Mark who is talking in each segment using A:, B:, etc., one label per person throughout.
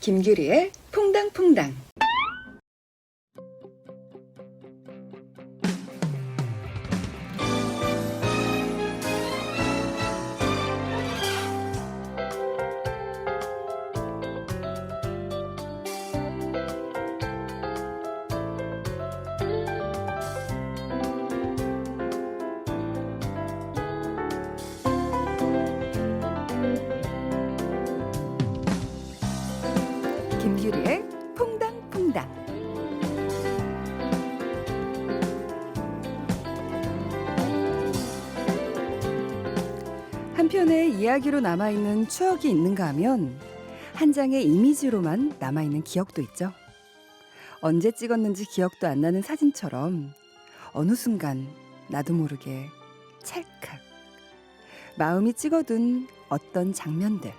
A: 김규리의 퐁당퐁당. 김규리의 퐁당퐁당. 한편의 이야기로 남아있는 추억이 있는가 하면 한 장의 이미지로만 남아있는 기억도 있죠. 언제 찍었는지 기억도 안 나는 사진처럼 어느 순간 나도 모르게 찰칵 마음이 찍어둔 어떤 장면들.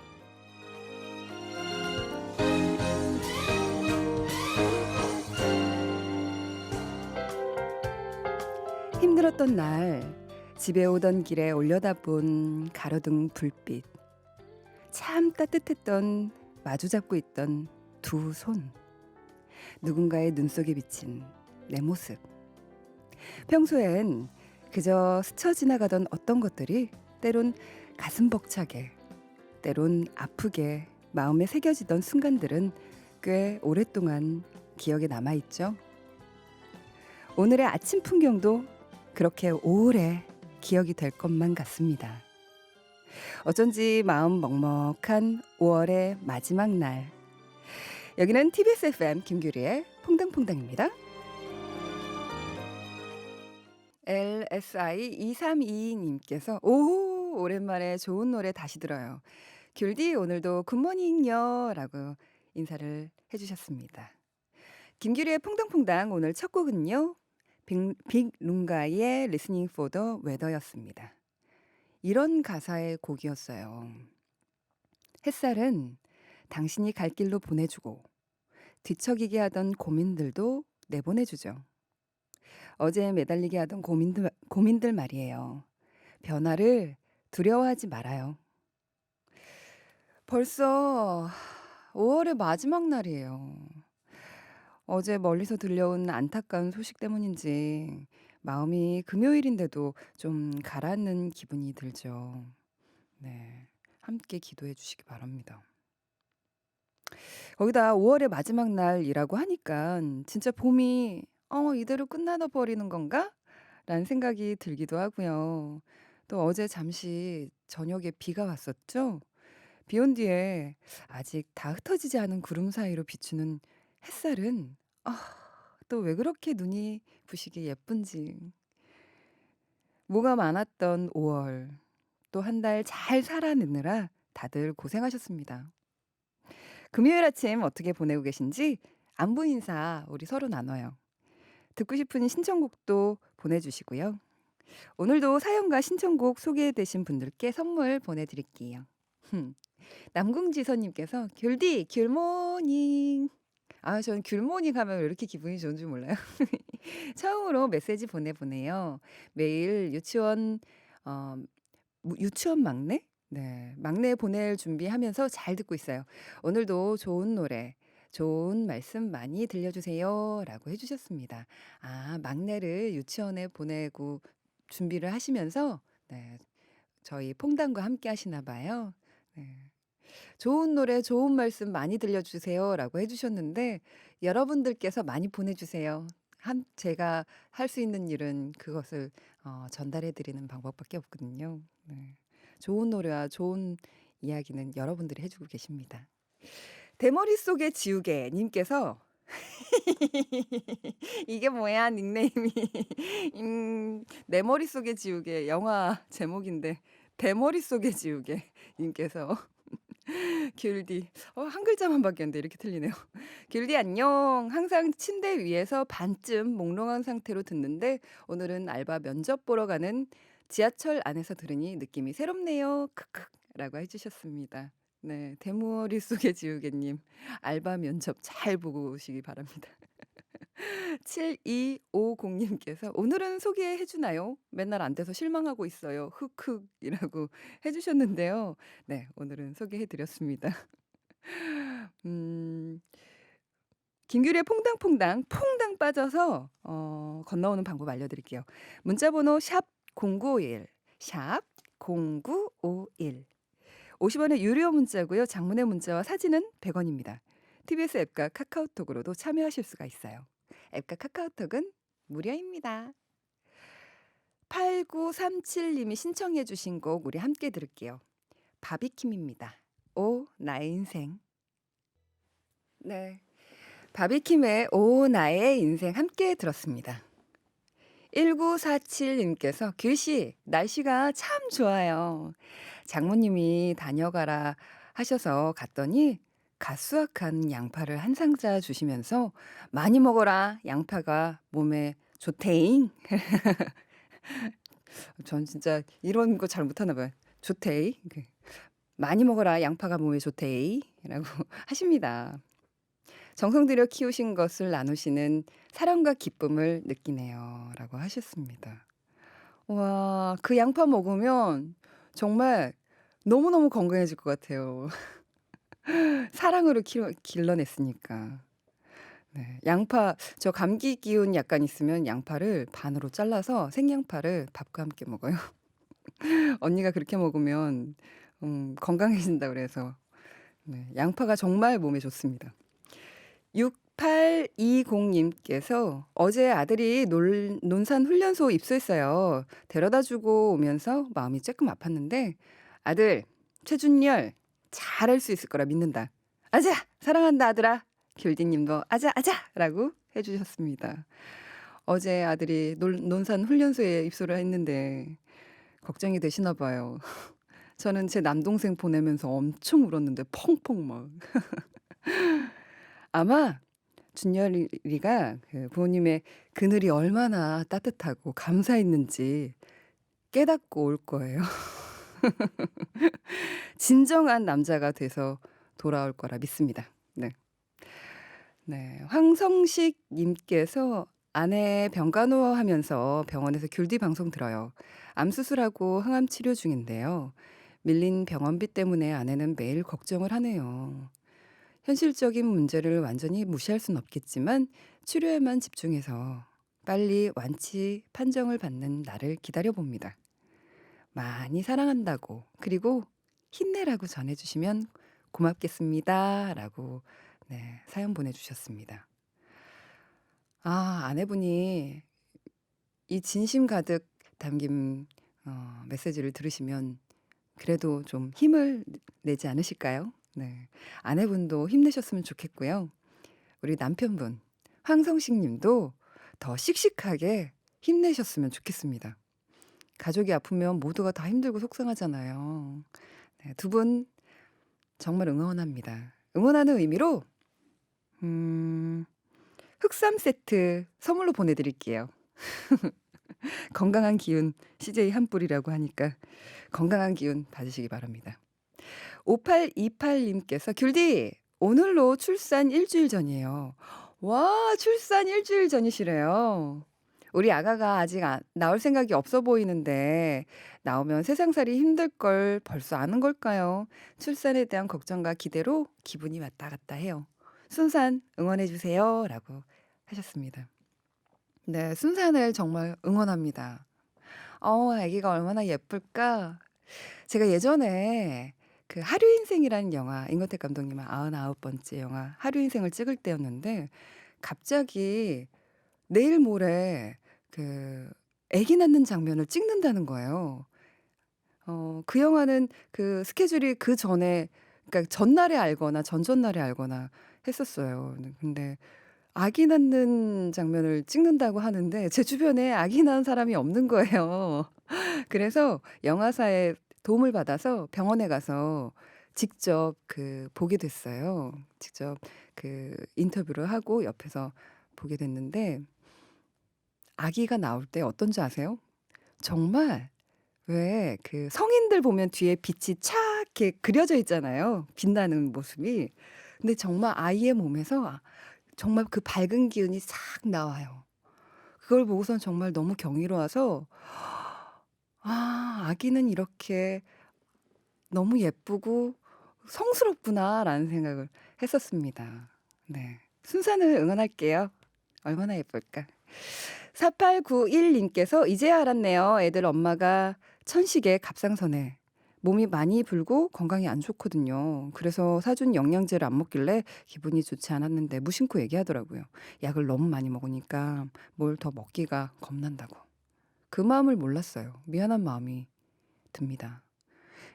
A: 힘들었던 날 집에 오던 길에 올려다본 가로등 불빛, 참 따뜻했던 마주 잡고 있던 두 손, 누군가의 눈 속에 비친 내 모습. 평소엔 그저 스쳐 지나가던 어떤 것들이 때론 가슴 벅차게, 때론 아프게 마음에 새겨지던 순간들은 꽤 오랫동안 기억에 남아있죠. 오늘의 아침 풍경도 그렇게 오래 기억이 될 것만 같습니다. 어쩐지 마음 먹먹한 5월의 마지막 날. 여기는 TBS FM 김규리의 퐁당퐁당입니다. LSI2322님께서 오호, 오랜만에 좋은 노래 다시 들어요. 귤디 오늘도 굿모닝요 라고 인사를 해주셨습니다. 김규리의 퐁당퐁당 오늘 첫 곡은요, 빅룽가의 Listening for the Weather였습니다. 이런 가사의 곡이었어요. 햇살은 당신이 갈 길로 보내주고 뒤척이게 하던 고민들도 내보내주죠. 어제 매달리게 하던 고민들 말이에요. 변화를 두려워하지 말아요. 벌써 5월의 마지막 날이에요. 어제 멀리서 들려온 안타까운 소식 때문인지 마음이 금요일인데도 좀 가라앉는 기분이 들죠. 네, 함께 기도해 주시기 바랍니다. 거기다 5월의 마지막 날이라고 하니까 진짜 봄이 이대로 끝나나 버리는 건가? 라는 생각이 들기도 하고요. 또 어제 잠시 저녁에 비가 왔었죠. 비 온 뒤에 아직 다 흩어지지 않은 구름 사이로 비추는 햇살은 또 왜 그렇게 눈이 부시게 예쁜지. 뭐가 많았던 5월, 또 한 달 잘 살아내느라 다들 고생하셨습니다. 금요일 아침 어떻게 보내고 계신지 안부 인사 우리 서로 나눠요. 듣고 싶은 신청곡도 보내주시고요. 오늘도 사연과 신청곡 소개되신 분들께 선물 보내드릴게요. 남궁지선님께서 귤디 귤모닝. 전 귤모닝 하면 왜 이렇게 기분이 좋은 줄 몰라요. 처음으로 메시지 보내보네요. 매일 유치원 막내? 네, 막내 보낼 준비하면서 잘 듣고 있어요. 오늘도 좋은 노래, 좋은 말씀 많이 들려주세요 라고 해주셨습니다. 막내를 유치원에 보내고 준비를 하시면서 네, 저희 퐁당과 함께 하시나 봐요. 네. 좋은 노래, 좋은 말씀 많이 들려주세요 라고 해주셨는데 여러분들께서 많이 보내주세요. 제가 할 수 있는 일은 그것을 전달해 드리는 방법밖에 없거든요. 네. 좋은 노래와 좋은 이야기는 여러분들이 해주고 계십니다. 대머리 속의 지우개 님께서 이게 뭐야 닉네임이. 내 머릿속의 지우개 영화 제목인데 대머리 속의 지우개 님께서 귤디 한 글자만 바뀌었는데 이렇게 틀리네요. 귤디 안녕. 항상 침대 위에서 반쯤 몽롱한 상태로 듣는데 오늘은 알바 면접 보러 가는 지하철 안에서 들으니 느낌이 새롭네요. 크크 라고 해주셨습니다. 네, 대머리 속의 지우개님 알바 면접 잘 보고 오시기 바랍니다. 7250님께서 오늘은 소개해 주나요? 맨날 안 돼서 실망하고 있어요. 흑흑이라고 해 주셨는데요. 네, 오늘은 소개해 드렸습니다. 김규리의 퐁당퐁당 퐁당 빠져서 건너오는 방법 알려드릴게요. 문자 번호 샵 0951, 샵 0951. 50 원의 유료 문자고요. 장문의 문자와 사진은 100 원입니다. TBS 앱과 카카오톡으로도 참여하실 수가 있어요. 앱과 카카오톡은 무료입니다. 8937 님이 신청해 주신 곡 우리 함께 들을게요. 바비킴입니다. 오 나의 인생. 네. 바비킴의 오 나의 인생 함께 들었습니다. 1947 님께서 "규씨 날씨가 참 좋아요. 장모님이 다녀가라 하셔서 갔더니 갓 수확한 양파를 한 상자 주시면서 '많이 먹어라. 양파가 몸에 좋대잉.' 전 진짜 이런 거 잘 못하나 봐요. "좋대이." "많이 먹어라. 양파가 몸에 좋대이."라고 하십니다. "정성 들여 키우신 것을 나누시는 사랑과 기쁨을 느끼네요."라고 하셨습니다. 와 그 양파 먹으면 정말 너무너무 건강해질 것 같아요. 사랑으로 키워 길러냈으니까. 네. 양파 저 감기 기운 약간 있으면 양파를 반으로 잘라서 생양파를 밥과 함께 먹어요. 언니가 그렇게 먹으면 건강해진다 그래서. 네. 양파가 정말 몸에 좋습니다. 6820 님께서 "어제 아들이 놀 논산 훈련소 입소했어요. 데려다 주고 오면서 마음이 쪼끔 아팠는데 아들 최준열 잘할 수 있을 거라 믿는다. 아자 사랑한다 아들아." 귤디 님도 "아자 아자."라고 해 주셨습니다. 어제 아들이 논산 훈련소에 입소를 했는데 걱정이 되시나 봐요. 저는 제 남동생 보내면서 엄청 울었는데 펑펑 막. 아마 준열이가 그 부모님의 그늘이 얼마나 따뜻하고 감사했는지 깨닫고 올 거예요. 진정한 남자가 돼서 돌아올 거라 믿습니다. 네. 네. 황성식 님께서 "아내 병간호하면서 병원에서 귤디 방송 들어요. 암 수술하고 항암 치료 중인데요. 밀린 병원비 때문에 아내는 매일 걱정을 하네요. 현실적인 문제를 완전히 무시할 순 없겠지만 치료에만 집중해서 빨리 완치 판정을 받는 날을 기다려 봅니다. 많이 사랑한다고 그리고 힘내라고 전해주시면 고맙겠습니다."라고 네, 사연 보내주셨습니다. 아 아내분이 이 진심 가득 담긴 메시지를 들으시면 그래도 좀 힘을 내지 않으실까요? 네. 아내분도 힘내셨으면 좋겠고요. 우리 남편분 황성식 님도 더 씩씩하게 힘내셨으면 좋겠습니다. 가족이 아프면 모두가 다 힘들고 속상하잖아요. 네, 두 분 정말 응원합니다. 응원하는 의미로 흑삼 세트 선물로 보내드릴게요. 건강한 기운 CJ 한 뿌리라고 하니까 건강한 기운 받으시기 바랍니다. 5828 님께서 "귤디 오늘로 출산 일주일 전이에요." 와 출산 일주일 전이시래요. "우리 아가가 아직 나올 생각이 없어 보이는데 나오면 세상살이 힘들 걸 벌써 아는 걸까요? 출산에 대한 걱정과 기대로 기분이 왔다 갔다 해요. 순산 응원해 주세요."라고 하셨습니다. 네. 순산을 정말 응원합니다. 아기가 얼마나 예쁠까? 제가 예전에 그 하류 인생이라는 영화 임권택 감독님의 99 번째 영화 하류 인생을 찍을 때였는데 갑자기 내일 모레 그 아기 낳는 장면을 찍는다는 거예요. 그 영화는 그 스케줄이 그전에 그러니까 전날에 알거나 전전날에 알거나 했었어요. 네 근데 아기 낳는 장면을 찍는다고 하는데 제 주변에 아기 낳은 사람이 없는 거예요. 그래서 영화사의 도움을 받아서 병원에 가서 직접 보게 됐어요. 직접 인터뷰를 하고 옆에서 보게 됐는데 아기가 나올 때 어떤지 아세요? 정말 왜 성인들 보면 뒤에 빛이 착 이렇게 그려져 있잖아요, 빛나는 모습이. 근데 정말 아이의 몸에서 정말 그 밝은 기운이 싹 나와요. 그걸 보고선 정말 너무 경이로워서 '아 아기는 이렇게 너무 예쁘고 성스럽구나.'라는 생각을 했었습니다. 네. 순산을 응원할게요. 얼마나 예쁠까. 4891님께서 이제야 알았네요. 애들 엄마가 천식에 갑상선에 몸이 많이 불고 건강이 안 좋거든요. 그래서 사준 영양제를 안 먹길래 기분이 좋지 않았는데 무심코 얘기하더라고요. 약을 너무 많이 먹으니까 뭘 더 먹기가 겁난다고. 그 마음을 몰랐어요. 미안한 마음이 듭니다.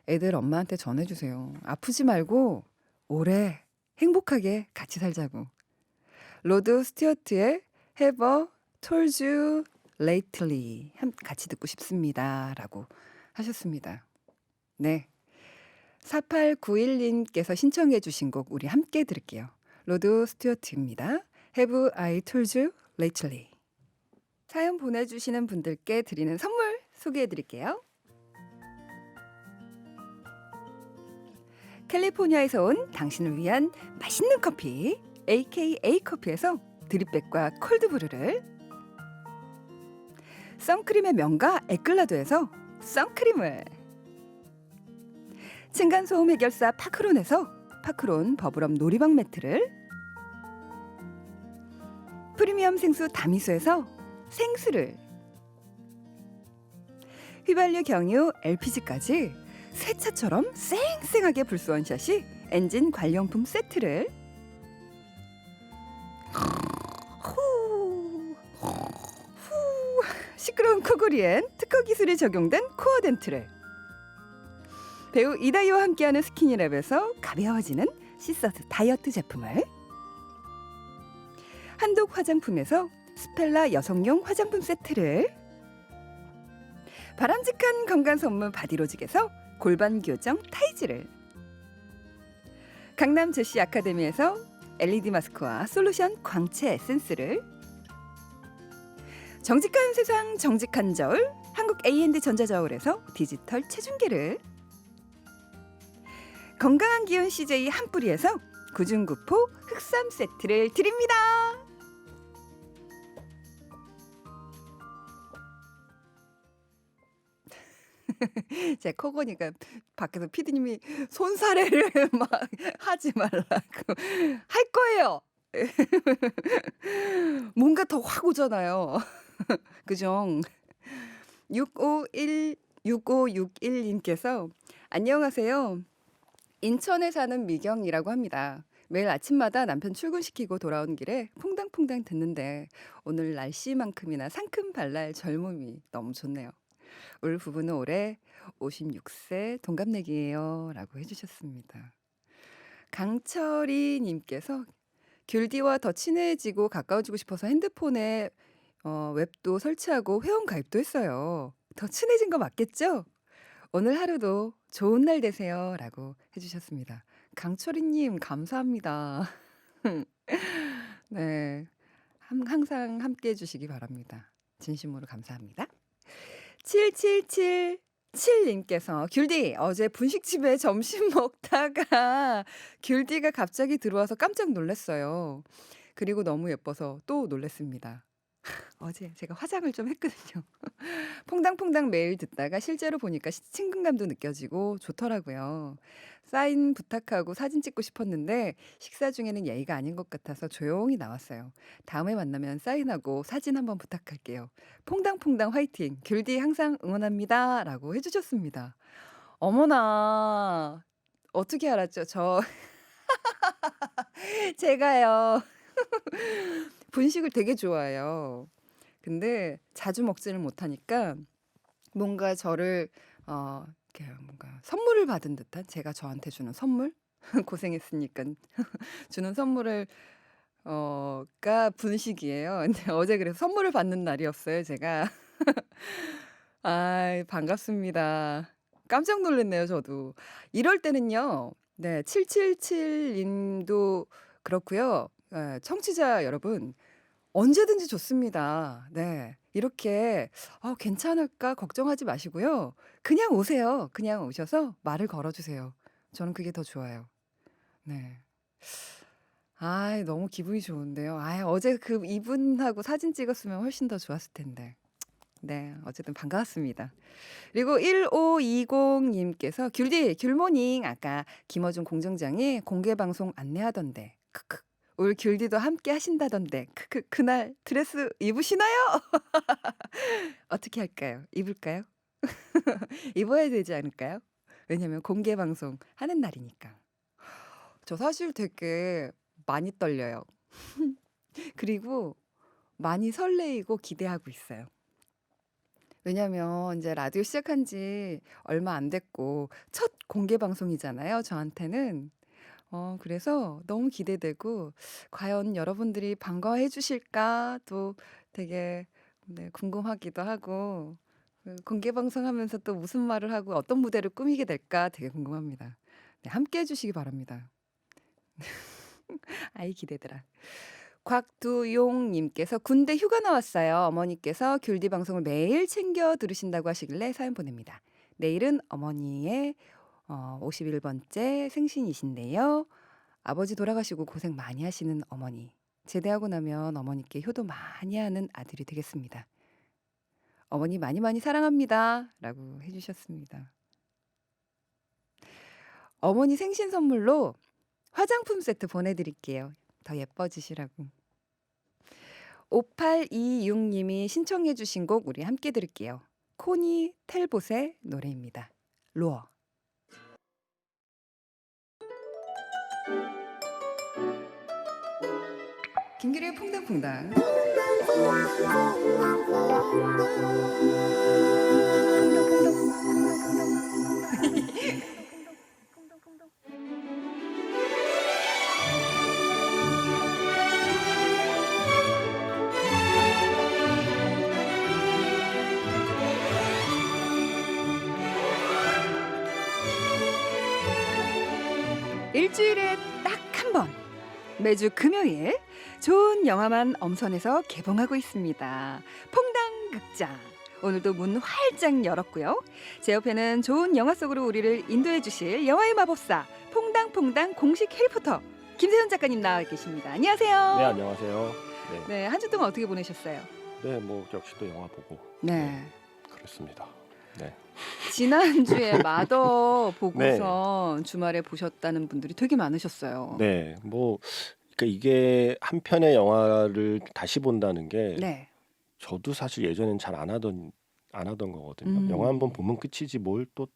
A: 애들 엄마한테 전해주세요. 아프지 말고 오래 행복하게 같이 살자고. 로드 스튜어트의 Have I Told You Lately 같이 듣고 싶습니다. 라고 하셨습니다. 네. 4891님께서 신청해 주신 곡 우리 함께 들을게요. 로드 스튜어트입니다. Have I Told You Lately. 사연 보내주시는 분들께 드리는 선물 소개해 드릴게요. 캘리포니아에서 온 당신을 위한 맛있는 커피 AKA 커피에서 드립백과 콜드브루를, 선크림의 명가 에클라도에서 선크림을, 층간소음 해결사 파크론에서 파크론 버블업 놀이방 매트를, 프리미엄 생수 다미수에서 생수를, 휘발유 경유 LPG까지 새 차처럼 쌩쌩하게 불스원샷이 엔진 관련품 세트를, 시끄러운 코골이엔 특허 기술이 적용된 코어 덴트를, 배우 이다희와 함께하는 스키니랩에서 가벼워지는 시서스 다이어트 제품을, 한독 화장품에서 스펠라 여성용 화장품 세트를, 바람직한 건강 선물 바디로직에서 골반 교정 타이즈를, 강남 제시 아카데미에서 LED 마스크와 솔루션 광채 에센스를, 정직한 세상 정직한 저울 한국 A&D 전자저울에서 디지털 체중계를, 건강한 기운 CJ 한뿌리에서 구중구포 흑삼 세트를 드립니다. 제 코고니까 밖에서 피디님이 손사래를 막 하지 말라고 할 거예요. 뭔가 더 확 오잖아요. 그죠? 6561님께서 안녕하세요. 인천에 사는 미경이라고 합니다. 매일 아침마다 남편 출근시키고 돌아오는 길에 퐁당퐁당 듣는데 오늘 날씨만큼이나 상큼 발랄 젊음이 너무 좋네요. 우리 부부는 올해 56세 동갑내기예요. 라고 해주셨습니다. 강철이님께서 귤디와 더 친해지고 가까워지고 싶어서 핸드폰에 웹도 설치하고 회원 가입도 했어요. 더 친해진 거 맞겠죠? 오늘 하루도 좋은 날 되세요. 라고 해주셨습니다. 강철이님 감사합니다. 네, 항상 함께 해주시기 바랍니다. 진심으로 감사합니다. 7777님께서 귤디 어제 분식집에 점심 먹다가 귤디가 갑자기 들어와서 깜짝 놀랐어요. 그리고 너무 예뻐서 또 놀랐습니다. 어제 제가 화장을 좀 했거든요. 퐁당퐁당 매일 듣다가 실제로 보니까 친근감도 느껴지고 좋더라고요. 사인 부탁하고 사진 찍고 싶었는데 식사 중에는 예의가 아닌 것 같아서 조용히 나왔어요. 다음에 만나면 사인하고 사진 한번 부탁할게요. 퐁당퐁당 화이팅! 귤디 항상 응원합니다. 라고 해주셨습니다. 어머나, 어떻게 알았죠? 제가요. 분식을 되게 좋아해요. 근데 자주 먹지를 못하니까 뭔가 저를 이렇게 뭔가 선물을 받은 듯한, 제가 저한테 주는 선물? 고생했으니까 주는 선물을 가 분식이에요. 근데 어제 그래서 선물을 받는 날이었어요, 제가. 아, 반갑습니다. 깜짝 놀랐네요, 저도. 이럴 때는요. 네, 777님도 그렇고요. 청취자 여러분 언제든지 좋습니다. 네. 이렇게 괜찮을까 걱정하지 마시고요. 그냥 오세요. 그냥 오셔서 말을 걸어주세요. 저는 그게 더 좋아요. 네. 아, 너무 기분이 좋은데요. 아, 어제 그 이분하고 사진 찍었으면 훨씬 더 좋았을 텐데. 네, 어쨌든 반가웠습니다. 그리고 1520님께서 귤디 귤모닝 아까 김어준 공정장이 공개 방송 안내하던데 크크 올 귤디도 함께 하신다던데 크크 그날 드레스 입으시나요? 어떻게 할까요? 입을까요? 입어야 되지 않을까요? 왜냐면 공개 방송 하는 날이니까. 저 사실 되게 많이 떨려요. 그리고 많이 설레이고 기대하고 있어요. 왜냐면 이제 라디오 시작한 지 얼마 안 됐고 첫 공개 방송이잖아요, 저한테는. 그래서 너무 기대되고 과연 여러분들이 반가워해 주실까 또 되게 네 궁금하기도 하고 공개 방송하면서 또 무슨 말을 하고 어떤 무대를 꾸미게 될까 되게 궁금합니다. 네 함께해 주시기 바랍니다. 아이 기대되라. 곽두용 님께서 "군대 휴가 나왔어요. 어머니께서 귤디 방송을 매일 챙겨 들으신다고 하시길래 사연 보냅니다. 내일은 어머니의 51 번째 생신이신데요. 아버지 돌아가시고 고생 많이 하시는 어머니. 제대하고 나면 어머니께 효도 많이 하는 아들이 되겠습니다. 어머니 많이 많이 사랑합니다." 라고 해 주셨습니다. 어머니 생신 선물로 화장품 세트 보내드릴게요. 더 예뻐지시라고. 5826 님이 신청해 주신 곡 우리 함께 들을게요. 코니 텔봇의 노래입니다. 로어. 김기리의 퐁당퐁당. 일주일에 딱 한 번 매주 금요일 좋은 영화만 엄선해서 개봉하고 있습니다. 퐁당극장. 오늘도 문 활짝 열었고요. 제 옆에는 좋은 영화 속으로 우리를 인도해 주실 영화의 마법사 퐁당퐁당 공식 해리포터 김세현 작가님 나와 계십니다.
B: 네,
A: 안녕하세요.
B: 안녕하세요. 네.
A: 네, 한 주 동안 어떻게 보내셨어요?
B: 네, 뭐 역시 또 영화 보고
A: 네.
B: 그렇습니다. 네.
A: 지난주에 마더
B: 네.
A: 보고선 주말에 보셨다는 분들이 되게 많으셨어요.
B: 네. 뭐 그러니까 이게 한 편의 영화를 다시 본다는 게
A: 네.
B: 저도 사실 예전엔 잘 안 하던 거거든요. 영화 한 번
A: 음.
B: 보면 끝이지 뭘 또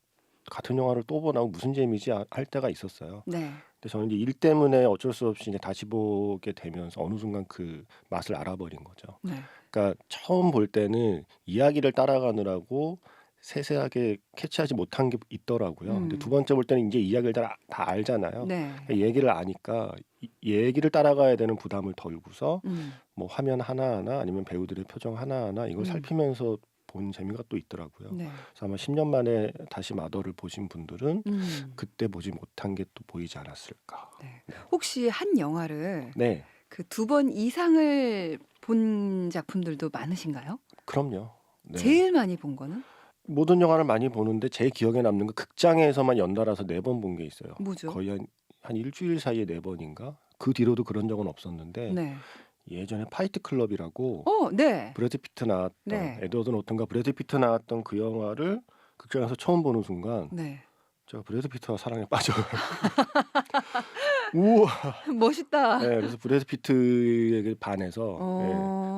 B: 같은 영화를 또 보나 무슨 재미지 할 때가 있었어요.
A: 네.
B: 근데 저는 이제 일 때문에 어쩔 수 없이 이제 다시 보게 되면서 어느 순간 그 맛을 알아버린 거죠.
A: 네.
B: 그러니까 처음 볼 때는 이야기를 따라가느라고 세세하게 캐치하지 못한 게 있더라고요. 근데 두
A: 음.
B: 번째 볼 때는 이제 이야기를 다 알잖아요.
A: 네.
B: 얘기를 아니까 얘기를 따라가야 되는 부담을 덜고서
A: 음.
B: 뭐 화면 하나하나 아니면 배우들의 표정 하나하나 이걸
A: 음.
B: 살피면서 본 재미가 또 있더라고요.
A: 네.
B: 그래서 아마 10년 만에 다시 마더를 보신 분들은
A: 음.
B: 그때 보지 못한 게 또 보이지 않았을까.
A: 네. 혹시 한 영화를
B: 네,
A: 그 2번 이상을 본 작품들도 많으신가요?
B: 그럼요. 네.
A: 제일 많이 본 거는
B: 모든 영화를 많이 보는데 제 기억에 남는 건 극장에서만 연달아서 4번 본 게 있어요.
A: 뭐죠?
B: 거의 한 일주일 사이에 4번인가? 그 뒤로도 그런 적은 없었는데
A: 네.
B: 예전에 파이트 클럽이라고
A: 네.
B: 브래드 피트 나왔던
A: 네.
B: 에드워드 노튼과 브래드 피트 나왔던 그 영화를 극장에서 처음 보는 순간
A: 네.
B: 제가 브래드 피트와 사랑에 빠져요. 우와.
A: 멋있다.
B: 네, 그래서 브래드 피트에게 반해서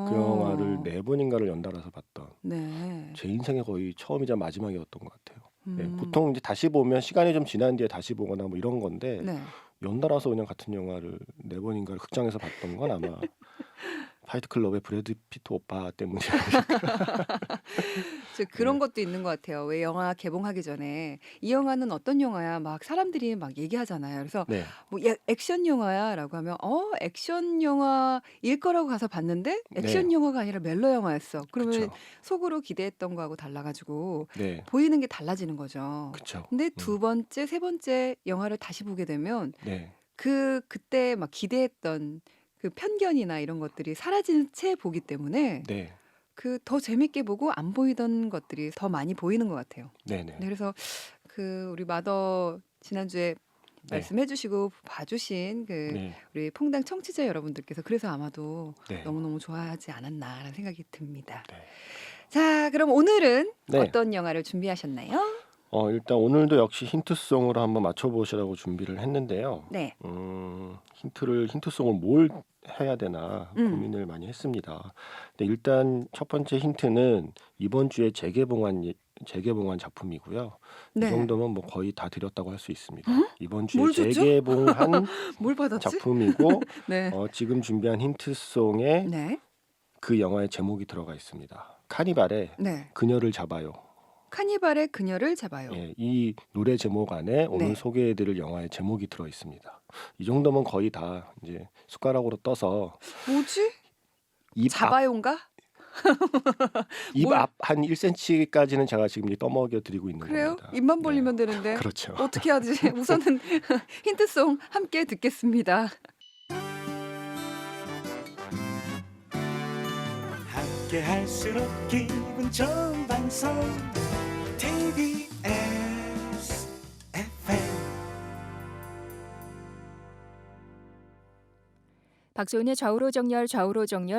B: 그 영화를
A: 어.
B: 4번인가를 연달아서 봤던
A: 네.
B: 제 인생의 거의 처음이자 마지막이었던 것 같아요. 네,
A: 음.
B: 보통 이제 다시 보면 시간이 좀 지난 뒤에 다시 보거나 뭐 이런 건데
A: 네.
B: 연달아서 그냥 같은 영화를 4번인가를 극장에서 봤던 건 아마 파이트 클럽의 브래드 피트 오빠 때문이
A: 저 그런
B: 네.
A: 것도 있는 것 같아요. 왜 영화 개봉하기 전에 이 영화는 어떤 영화야 막 사람들이 막 얘기하잖아요. 그래서
B: 네,
A: 뭐 액션 영화야라고 하면 액션 영화일 거라고 가서 봤는데 액션
B: 네,
A: 영화가 아니라 멜로 영화였어. 그러면
B: 그쵸.
A: 속으로 기대했던 거하고 달라가지고
B: 네,
A: 보이는 게 달라지는 거죠.
B: 그쵸.
A: 근데 두 번째, 세 번째 영화를 다시 보게 되면
B: 네,
A: 그때 막 기대했던 그 편견이나 이런 것들이 사라진 채 보기 때문에
B: 네,
A: 그 더 재밌게 보고 안 보이던 것들이 더 많이 보이는 것 같아요.
B: 네,
A: 네,
B: 네,
A: 그래서 그 우리 마더 지난주에
B: 네,
A: 말씀해주시고 봐주신 그
B: 네,
A: 우리 퐁당 청취자 여러분들께서 그래서 아마도
B: 네,
A: 너무너무 좋아하지 않았나라는 생각이 듭니다.
B: 네.
A: 자, 그럼 오늘은
B: 네.
A: 어떤 영화를 준비하셨나요?
B: 일단 오늘도 역시 힌트송으로 한번 맞춰보시라고 준비를 했는데요.
A: 네.
B: 힌트송을 뭘 해야 되나
A: 음.
B: 고민을 많이 했습니다. 근데 일단 첫 번째 힌트는 이번 주에 재개봉한 작품이고요. 이
A: 네.
B: 정도면 뭐 거의 다 드렸다고 할 수 있습니다.
A: 응?
B: 이번 주에
A: 뭘 줬죠?
B: 재개봉한
A: 뭘 받았지?
B: 작품이고
A: 네.
B: 지금 준비한 힌트송에
A: 네.
B: 그 영화의 제목이 들어가 있습니다. 카니발의
A: 네.
B: 그녀를 잡아요.
A: 카니발의 그녀를 잡아요.
B: 예, 이 노래 제목 안에 오늘
A: 네.
B: 소개해드릴 영화의 제목이 들어 있습니다. 이 정도면 거의 다 이제 숟가락으로 떠서
A: 뭐지?
B: 입
A: 잡아요인가? 뭘
B: 앞 한 1cm까지는 제가 지금 이제 떠먹여 드리고 있는
A: 그래요?
B: 겁니다.
A: 입만
B: 네,
A: 벌리면 되는데
B: 그렇죠.
A: 어떻게 하지? 우선은 힌트송 함께 듣겠습니다.
C: 함께 할수록 기분 좋은 방송 TBS FM.
D: 박소은의 좌우로 정렬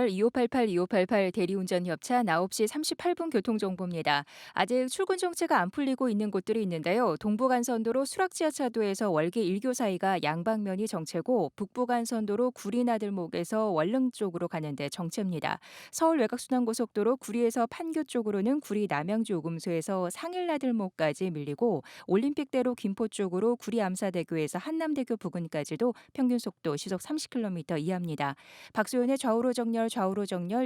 D: 2588 대리운전 협찬 9시 38분 교통정보입니다. 아직 출근 정체가 안 풀리고 있는 곳들이 있는데요. 동부간선도로 수락지하차도에서 월계 1교 사이가 양방면이 정체고 북부간선도로 구리나들목에서 월릉 쪽으로 가는데 정체입니다. 서울 외곽순환고속도로 구리에서 판교 쪽으로는 구리 남양주요금소에서 상일나들목까지 밀리고 올림픽대로 김포 쪽으로 구리 암사대교에서 한남대교 부근까지도 평균속도 시속 30km 이하입니다. 박소연의 좌우로 정렬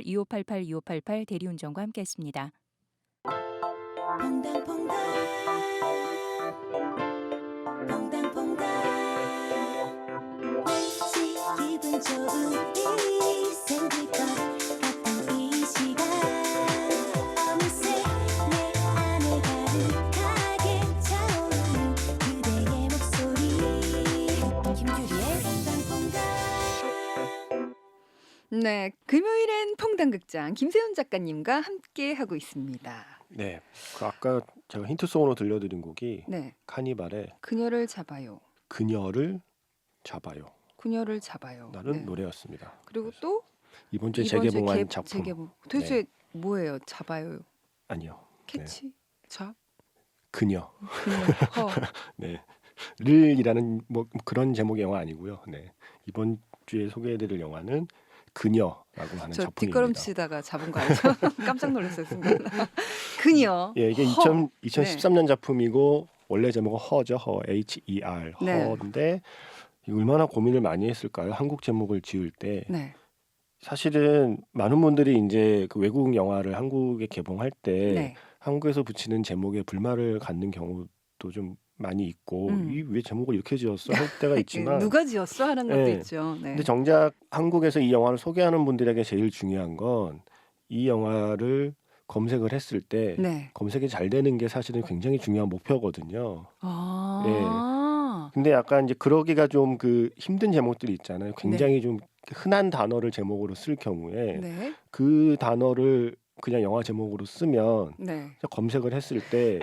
D: 2588 대리운전과 함께했습니다.
E: 퐁당퐁당 퐁당퐁당 왠지 기분 좋은 일이 생길 것 같은 이 시간 어느새 내 안에 가득하게 차오르는 그대의 목소리 김규리의 퐁당퐁당.
A: 네, 금요일엔 퐁당극장 김세훈 작가님과 함께 하고 있습니다.
B: 네, 그 아까 제가 힌트송으로 들려드린 곡이
A: 네,
B: 카니발의
A: 그녀를 잡아요.
B: 그녀를 잡아요.
A: 그녀를 잡아요.
B: 라는
A: 네.
B: 노래였습니다.
A: 그리고
B: 그래서
A: 또
B: 이번 주에
A: 이번 주에
B: 재개봉한 작품
A: 재개봉. 도대체 뭐예요? 잡아요.
B: 아니요. 네,
A: 캐치? 잡?
B: 그녀.
A: 그녀. 허.
B: 네, 를이라는 뭐 그런 제목의 영화 아니고요. 네, 이번 주에 소개해드릴 영화는 그녀라고 하는
A: 저
B: 작품입니다.
A: 뒷걸음치다가 잡은 거 알죠? 깜짝 놀랐어요 순간. 그녀.
B: 예, 이게
A: 허.
B: 2013년 작품이고 원래 제목은 허죠. 허, H-E-R,
A: 네.
B: 허인데 이거 얼마나 고민을 많이 했을까요? 한국 제목을 지을 때.
A: 네.
B: 사실은 많은 분들이 이제 그 외국 영화를 한국에 개봉할 때
A: 네.
B: 한국에서 붙이는 제목에 불만을 갖는 경우도 좀 많이 있고 이 왜 제목을 이렇게 지었어 할 때가 있지만
A: 누가 지었어 하는 것도
B: 네.
A: 있죠. 네.
B: 근데 정작 한국에서 이 영화를 소개하는 분들에게 제일 중요한 건 이 영화를 검색을 했을 때
A: 네.
B: 검색이 잘 되는 게 사실은 굉장히 중요한 목표거든요.
A: 아.
B: 근데 약간 이제 그러기가 좀 그 힘든 제목들이 있잖아요.
A: 네.
B: 굉장히 좀 흔한 단어를 제목으로 쓸 경우에
A: 네.
B: 그 단어를 그냥 영화 제목으로 쓰면
A: 네.
B: 검색을 했을 때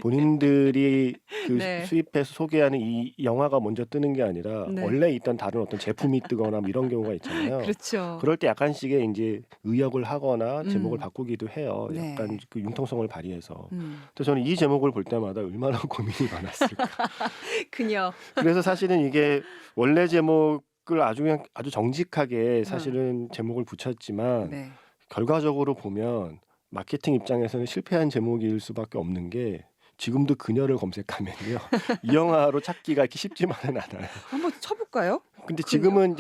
B: 본인들이 그
A: 네.
B: 수입해서 소개하는 이 영화가 먼저 뜨는 게 아니라
A: 네.
B: 원래 있던 다른 어떤 제품이 뜨거나 뭐 이런 경우가 있잖아요.
A: 그렇죠.
B: 그럴 때 약간씩의 이제 의역을 하거나 제목을
A: 음.
B: 바꾸기도 해요.
A: 네.
B: 약간 그 융통성을 발휘해서.
A: 음.
B: 그래서 저는 이 제목을 볼 때마다 얼마나 고민이 많았을까.
A: 그녀.
B: 그래서 사실은 이게 원래 제목을 아주 그냥 아주 정직하게 사실은 제목을 붙였지만
A: 네.
B: 결과적으로 보면 마케팅 입장에서는 실패한 제목일 수밖에 없는 게 지금도 그녀를 검색하면요. 이 영화로 찾기가 이렇게 쉽지만은 않아요.
A: 한번 쳐볼까요?
B: 근데 지금은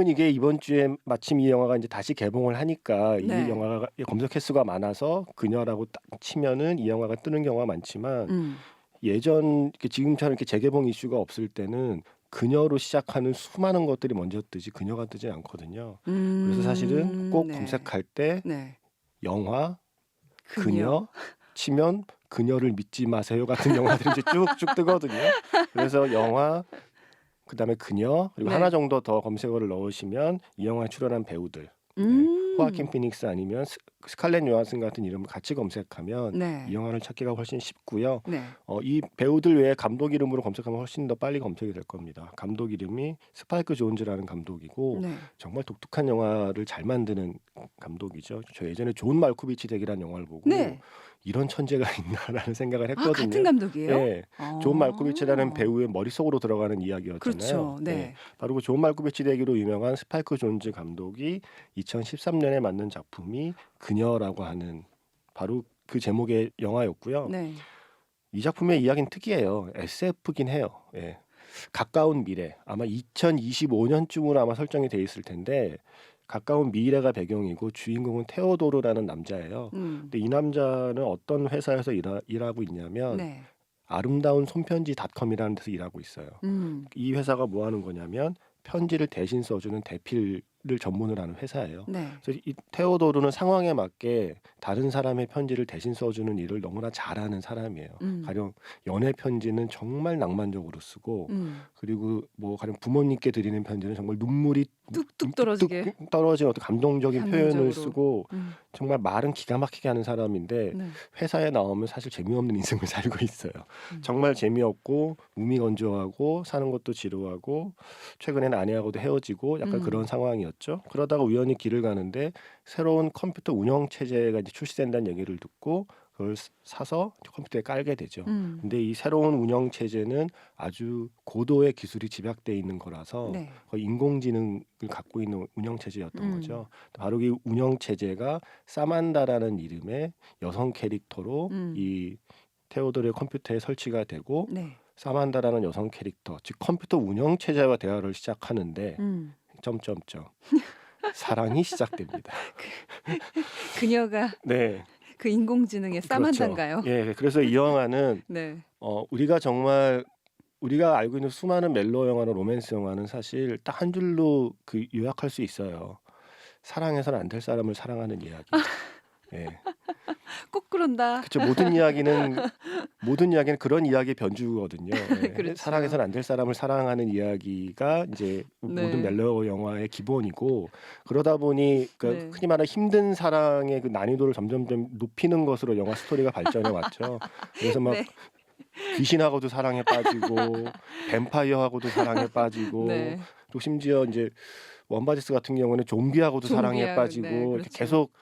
B: 이게 이번 주에 마침 이 영화가 이제 다시 개봉을 하니까
A: 네.
B: 이 영화가 검색 횟수가 많아서 그녀라고 딱 치면은 이 영화가 뜨는 경우가 많지만 예전 이렇게 지금처럼 이렇게 재개봉 이슈가 없을 때는 그녀로 시작하는 수많은 것들이 먼저 뜨지 그녀가 뜨지 않거든요. 그래서 사실은 꼭
A: 네.
B: 검색할 때
A: 네.
B: 영화 그녀 치면 그녀를 믿지 마세요 같은 영화들이 이제 쭉쭉 뜨거든요. 그래서 영화 그다음에 그녀 그리고
A: 네.
B: 하나 정도 더 검색어를 넣으시면 이 영화에 출연한 배우들 호아킨 피닉스 아니면 스칼렛 요한슨 같은 이름을 같이 검색하면
A: 네.
B: 이 영화를 찾기가 훨씬 쉽고요.
A: 네.
B: 이 배우들 외에 감독 이름으로 검색하면 훨씬 더 빨리 검색이 될 겁니다. 감독 이름이 스파이크 존즈라는 감독이고
A: 네.
B: 정말 독특한 영화를 잘 만드는 감독이죠. 저 예전에 존 말코비치 덱이라는 영화를 보고
A: 네.
B: 이런 천재가 있나라는 생각을
A: 아, 같은
B: 했거든요.
A: 감독이에요?
B: 예. 존 말코비치라는
A: 어.
B: 배우의 머릿속으로 들어가는 이야기였잖아요.
A: 그렇죠.
B: 예.
A: 네.
B: 바로 그 존 말코비치 되기로 유명한 스파이크 존즈 감독이 2013년에 만든 작품이 그녀라고 하는 바로 그 제목의 영화였고요.
A: 네.
B: 이 작품의 이야기는 특이해요. SF긴 해요. 예. 가까운 미래, 아마 2025년쯤으로 아마 설정이 돼 있을 텐데 가까운 미래가 배경이고 주인공은 테오도르라는 남자예요. 근데 이 남자는 어떤 회사에서 일하고 있냐면
A: 네.
B: 아름다운 손편지닷컴이라는 데서 일하고 있어요. 이 회사가 뭐 하는 거냐면 편지를 대신 써주는 대필을 전문을 하는 회사예요.
A: 네.
B: 그래서 이 테오도르는 상황에 맞게 다른 사람의 편지를 대신 써주는 일을 너무나 잘하는 사람이에요. 가령 연애 편지는 정말 낭만적으로 쓰고 그리고 뭐 가령 부모님께 드리는 편지는 정말 눈물이
A: 뚝뚝 떨어지게.
B: 뚝뚝 떨어지는 어떤 감동적인 표현을
A: 감동적으로.
B: 쓰고
A: 음.
B: 정말 말은 기가 막히게 하는 사람인데
A: 네.
B: 회사에 나오면 사실 재미없는 인생을 살고 있어요. 정말 재미없고 무미건조하고 사는 것도 지루하고 최근에는 아내하고도 헤어지고 약간 그런 상황이었죠. 그러다가 우연히 길을 가는데 새로운 컴퓨터 운영 체제가 이제 출시된다는 얘기를 듣고 그걸 사서 컴퓨터에 깔게 되죠. 근데 이 새로운 운영 체제는 아주 고도의 기술이 집약돼 있는 거라서
A: 네.
B: 거의 인공지능을 갖고 있는 운영 체제였던
A: 음.
B: 거죠. 바로 이 운영 체제가 사만다라는 이름의 여성 캐릭터로 이 테오도르의 컴퓨터에 설치가 되고
A: 네.
B: 사만다라는 여성 캐릭터, 즉 컴퓨터 운영 체제와 대화를 시작하는데 점점점 사랑이 시작됩니다.
A: 그녀가
B: 네,
A: 그 인공지능의
B: 그렇죠.
A: 사만다인가요?
B: 예, 그래서 이 영화는
A: 네.
B: 우리가 정말 우리가 알고 있는 수많은 멜로 영화나 로맨스 영화는 사실 딱 한 줄로 그 요약할 수 있어요. 사랑해서는 안 될 사람을 사랑하는 이야기. 예,
A: 꼭 그런다.
B: 그렇죠. 모든 이야기는 그런 이야기의 변주거든요. 예.
A: 그렇죠.
B: 사랑해서는 안 될 사람을 사랑하는 이야기가 이제
A: 네.
B: 모든 멜로 영화의 기본이고 그러다 보니 그러니까
A: 네.
B: 흔히 말하는 힘든 사랑의 그 난이도를 점점점 높이는 것으로 영화 스토리가 발전해 왔죠. 그래서 막
A: 네.
B: 귀신하고도 사랑에 빠지고 뱀파이어하고도 사랑에 빠지고
A: 네.
B: 또 심지어 이제 원바디스 같은 경우는 좀비하고도 사랑에
A: 좀비하고,
B: 빠지고
A: 네,
B: 이렇게
A: 그렇죠.
B: 계속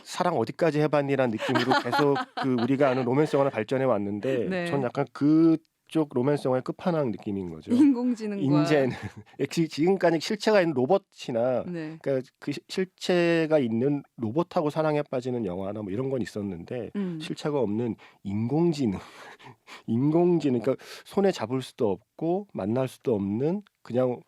B: 사랑 어디까지 해봤니라는 느낌으로 계속 그 우리가 아는 로맨스 영화를 발전해 왔는데
A: 네.
B: 전 약간 그쪽 로맨스 영화의 끝판왕 느낌인 거죠.
A: 인공지능과
B: 이제는 지금까지 실체가 있는 로봇이나
A: 네.
B: 그러니까 그 실체가 있는 로봇하고 사랑에 빠지는 영화나 뭐 이런 건 있었는데 실체가 없는 인공지능 그러니까 손에 잡을 수도 없고 만날 수도 없는 그냥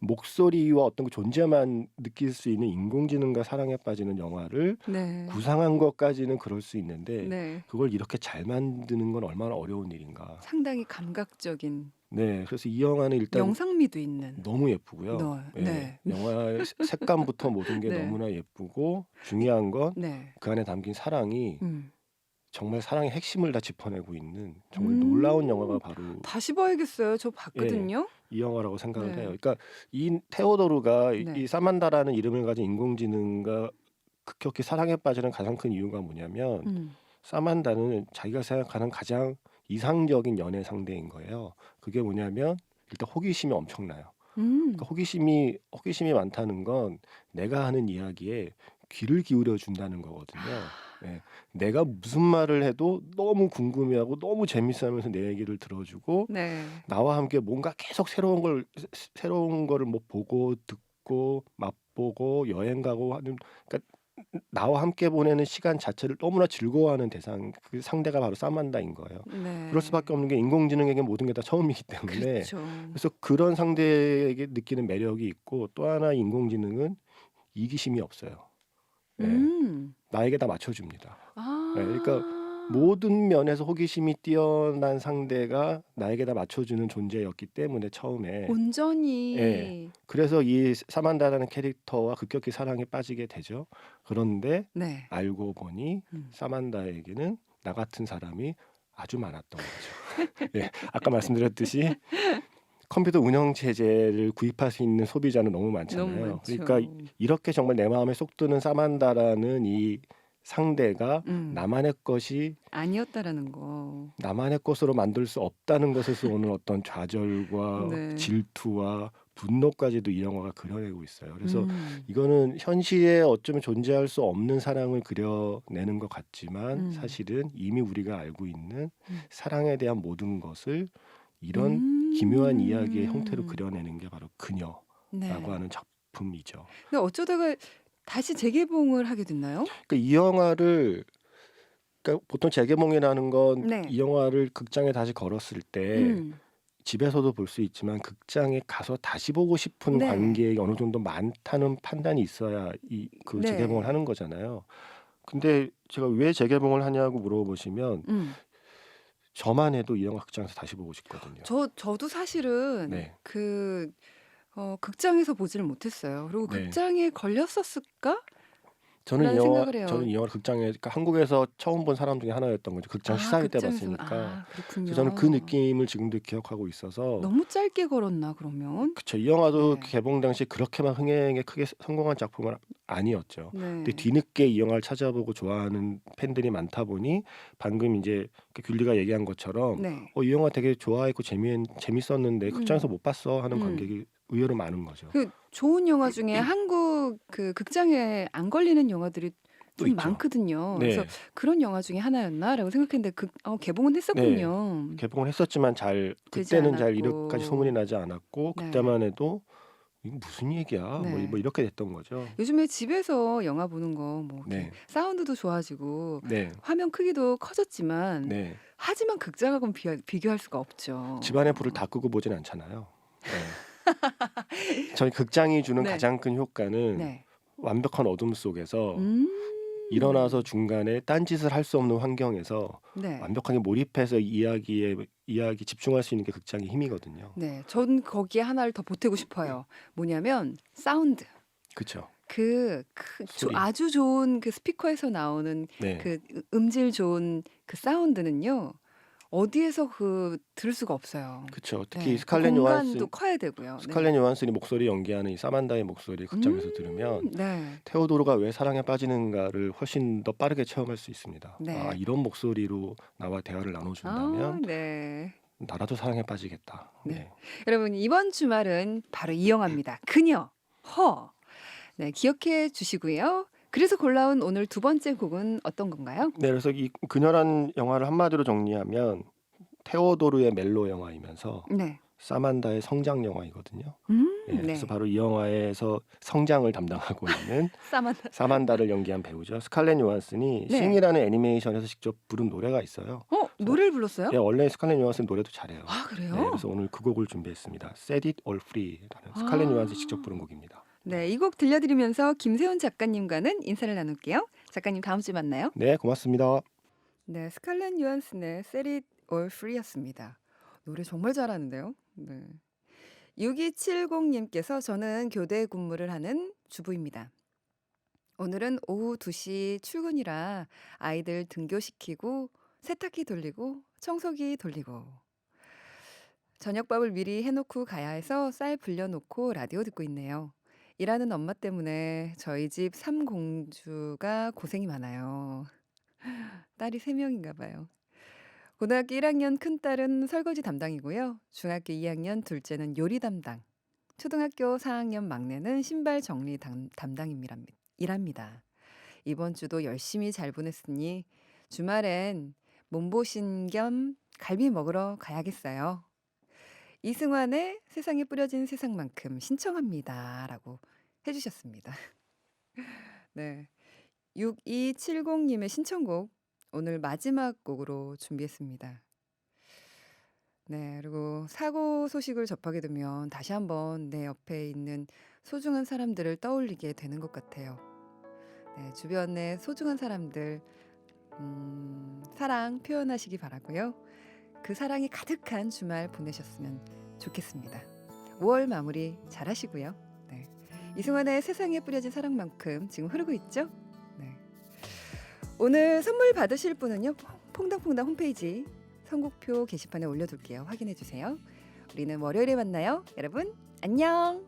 B: 목소리와 어떤 그 존재만 느낄 수 있는 인공지능과 사랑에 빠지는 영화를
A: 네.
B: 구상한 것까지는 그럴 수 있는데
A: 네.
B: 그걸 이렇게 잘 만드는 건 얼마나 어려운 일인가.
A: 상당히 감각적인
B: 네, 그래서 이 영화는 일단
A: 영상미도 있는.
B: 너무 예쁘고요.
A: 네. 네.
B: 영화의 색감부터 모든 게
A: 네.
B: 너무나 예쁘고 중요한 건
A: 네.
B: 그 안에 담긴 사랑이 정말 사랑의 핵심을 다 짚어내고 있는 정말
A: 음.
B: 놀라운 영화가 바로
A: 다시 봐야겠어요. 저 봤거든요.
B: 이 영화라고 생각을
A: 네.
B: 해요. 그러니까 이 테오도르가
A: 네.
B: 이 사만다라는 이름을 가진 인공지능과 급격히 사랑에 빠지는 가장 큰 이유가 뭐냐면 사만다는 자기가 생각하는 가장 이상적인 연애 상대인 거예요. 그게 뭐냐면 일단 호기심이 엄청나요. 그러니까 호기심이 많다는 건 내가 하는 이야기에 귀를 기울여 준다는 거거든요. 네. 내가 무슨 말을 해도 너무 궁금해하고 너무 재밌어하면서 내 얘기를 들어주고
A: 네.
B: 나와 함께 뭔가 계속 새로운 거를 뭐 보고 듣고 맛보고 여행 가고 하는 그러니까 나와 함께 보내는 시간 자체를 너무나 즐거워하는 대상 그 상대가 바로 사만다인 거예요.
A: 네.
B: 그럴 수밖에 없는 게 인공지능에게 모든 게 다 처음이기 때문에
A: 그렇죠.
B: 그래서 그런 상대에게 느끼는 매력이 있고 또 하나 인공지능은 이기심이 없어요. 네. 나에게 다 맞춰줍니다.
A: 아.
B: 네, 그러니까 모든 면에서 호기심이 뛰어난 상대가 나에게 다 맞춰주는 존재였기 때문에 처음에
A: 온전히
B: 예. 그래서 이 사만다라는 캐릭터와 급격히 사랑에 빠지게 되죠. 그런데
A: 네.
B: 알고 보니 사만다에게는 나 같은 사람이 아주 많았던 거죠. 예, 아까 말씀드렸듯이 컴퓨터 운영 체제를 구입할 수 있는 소비자는 너무 많잖아요.
A: 너무 많죠.
B: 그러니까 이렇게 정말 내 마음에 쏙 드는 사만다라는 이 상대가 나만의 것이
A: 아니었다라는 거.
B: 나만의 것으로 만들 수 없다는 것에서 오는 어떤 좌절과
A: 네.
B: 질투와 분노까지도 이 영화가 그려내고 있어요. 그래서
A: 음.
B: 이거는 현실에 어쩌면 존재할 수 없는 사랑을 그려내는 것 같지만 사실은 이미 우리가 알고 있는
A: 음.
B: 사랑에 대한 모든 것을 이런 기묘한 이야기의 형태로
A: 음.
B: 그려내는 게 바로 그녀라고
A: 네.
B: 하는 작품이죠.
A: 근데 어쩌다가 다시 재개봉을 하게 됐나요?
B: 그러니까 이 영화를 그러니까 보통 재개봉이라는 건
A: 네.
B: 이 영화를 극장에 다시 걸었을 때
A: 음.
B: 집에서도 볼 수 있지만 극장에 가서 다시 보고 싶은
A: 네.
B: 관객이 어느 정도 많다는 판단이 있어야 그 재개봉을
A: 네.
B: 하는 거잖아요. 근데 제가 왜 재개봉을 하냐고 물어보시면
A: 음.
B: 저만 해도 이 영화 극장에서 다시 보고 싶거든요.
A: 저도 사실은
B: 네.
A: 극장에서 보지를 못했어요. 그리고
B: 네.
A: 극장에 걸렸었을까?
B: 저는
A: 라는 생각을 해요.
B: 이 영화를 극장에 그러니까 한국에서 처음 본 사람 중에 하나였던 거죠. 극장 시사회 때
A: 극장에서.
B: 봤으니까.
A: 그렇군요.
B: 그래서 저는 그 느낌을 지금도 기억하고 있어서
A: 너무 짧게 걸었나 그러면?
B: 그쵸. 이 영화도
A: 네.
B: 개봉 당시 그렇게 막 흥행에 크게 성공한 작품은 아니었죠.
A: 네.
B: 근데 뒤늦게 이 영화를 찾아보고 좋아하는 팬들이 많다 보니 방금 이제 귤리가 얘기한 것처럼
A: 네.
B: 이 영화 되게 좋아했고 재밌었는데 극장에서 못 봤어 하는
A: 음.
B: 관객이 의외로 많은 거죠.
A: 그 좋은 영화 중에 한국 그 극장에 안 걸리는 영화들이
B: 또
A: 좀
B: 있죠.
A: 많거든요.
B: 네.
A: 그래서 그런 영화 중에 하나였나라고 생각했는데 개봉은 했었군요.
B: 개봉을 했었지만
A: 되지
B: 그때는 잘
A: 않았고.
B: 이렇게까지 소문이 나지 않았고
A: 네.
B: 그때만 해도 이거 무슨 얘기야?
A: 네.
B: 뭐 이렇게 됐던 거죠.
A: 요즘에 집에서 영화 보는 거 뭐
B: 네.
A: 사운드도 좋아지고
B: 네.
A: 화면 크기도 커졌지만
B: 네.
A: 하지만 극장하고는 비교할 수가 없죠.
B: 집안의 불을 다 끄고 보진 않잖아요. 네. 저희 극장이 주는
A: 네.
B: 가장 큰 효과는
A: 네.
B: 완벽한 어둠 속에서
A: 음.
B: 일어나서 중간에 딴짓을 할 수 없는 환경에서
A: 네.
B: 완벽하게 몰입해서 이야기 집중할 수 있는 게 극장의 힘이거든요.
A: 네. 전 거기에 하나를 더 보태고 싶어요. 뭐냐면 사운드.
B: 그렇죠. 소리.
A: 아주 좋은 그 스피커에서 나오는
B: 네.
A: 그 음질 좋은 그 사운드는요. 어디에서 들을 수가 없어요.
B: 그렇죠. 특히
A: 네.
B: 스칼렛
A: 공간도
B: 요한슨
A: 커야 되고요.
B: 스칼렛 요한슨이 목소리 연기하는 이 사만다의 목소리 극장에서 들으면
A: 네.
B: 테오도르가 왜 사랑에 빠지는가를 훨씬 더 빠르게 체험할 수 있습니다.
A: 네.
B: 이런 목소리로 나와 대화를 나눠준다면
A: 네.
B: 나라도 사랑에 빠지겠다.
A: 네.
B: 네.
A: 여러분 이번 주말은 바로 이 영화입니다. 그녀, 허. 네, 기억해 주시고요. 그래서 골라온 오늘 두 번째 곡은 어떤 건가요?
B: 네, 그래서 이 그녀란 영화를 한마디로 정리하면 테오도르의 멜로 영화이면서
A: 네.
B: 사만다의 성장 영화이거든요. 네,
A: 네.
B: 그래서 바로 이 영화에서 성장을 담당하고 있는
A: 사만다.
B: 사만다를 연기한 배우죠. 스칼렛 요한슨이
A: 네.
B: 싱이라는 애니메이션에서 직접 부른 노래가 있어요.
A: 노래를 불렀어요?
B: 예, 원래 스칼렛 요한슨 노래도 잘해요.
A: 그래요?
B: 네, 그래서 오늘 그 곡을 준비했습니다. Set It All Free라는 스칼렛 요한슨이 직접 부른 곡입니다.
A: 네, 이 곡 들려드리면서 김세훈 작가님과는 인사를 나눌게요. 작가님 다음 주에 만나요.
B: 네, 고맙습니다.
A: 네, 스칼렛 요한슨의 Set It All Free였습니다. 노래 정말 잘하는데요. 네. 6270님께서 저는 교대 근무를 하는 주부입니다. 오늘은 오후 2시 출근이라 아이들 등교시키고 세탁기 돌리고 청소기 돌리고 저녁밥을 미리 해놓고 가야 해서 쌀 불려놓고 라디오 듣고 있네요. 일하는 엄마 때문에 저희 집 삼공주가 고생이 많아요. 딸이 3명인가 봐요. 고등학교 1학년 큰딸은 설거지 담당이고요. 중학교 2학년 둘째는 요리 담당. 초등학교 4학년 막내는 신발 정리 담당이랍니다. 이번 주도 열심히 잘 보냈으니 주말엔 몸보신 겸 갈비 먹으러 가야겠어요. 이승환의 세상에 뿌려진 세상만큼 신청합니다. 라고 해주셨습니다. 네, 6270님의 신청곡 오늘 마지막 곡으로 준비했습니다. 네, 그리고 사고 소식을 접하게 되면 다시 한번 내 옆에 있는 소중한 사람들을 떠올리게 되는 것 같아요. 네, 주변의 소중한 사람들 사랑 표현하시기 바라고요. 그 사랑이 가득한 주말 보내셨으면 좋겠습니다. 5월 마무리 잘 하시고요. 네. 이승환의 세상에 뿌려진 사랑만큼 지금 흐르고 있죠? 네. 오늘 선물 받으실 분은요. 퐁당퐁당 홈페이지 선곡표 게시판에 올려둘게요. 확인해 주세요. 우리는 월요일에 만나요. 여러분 안녕.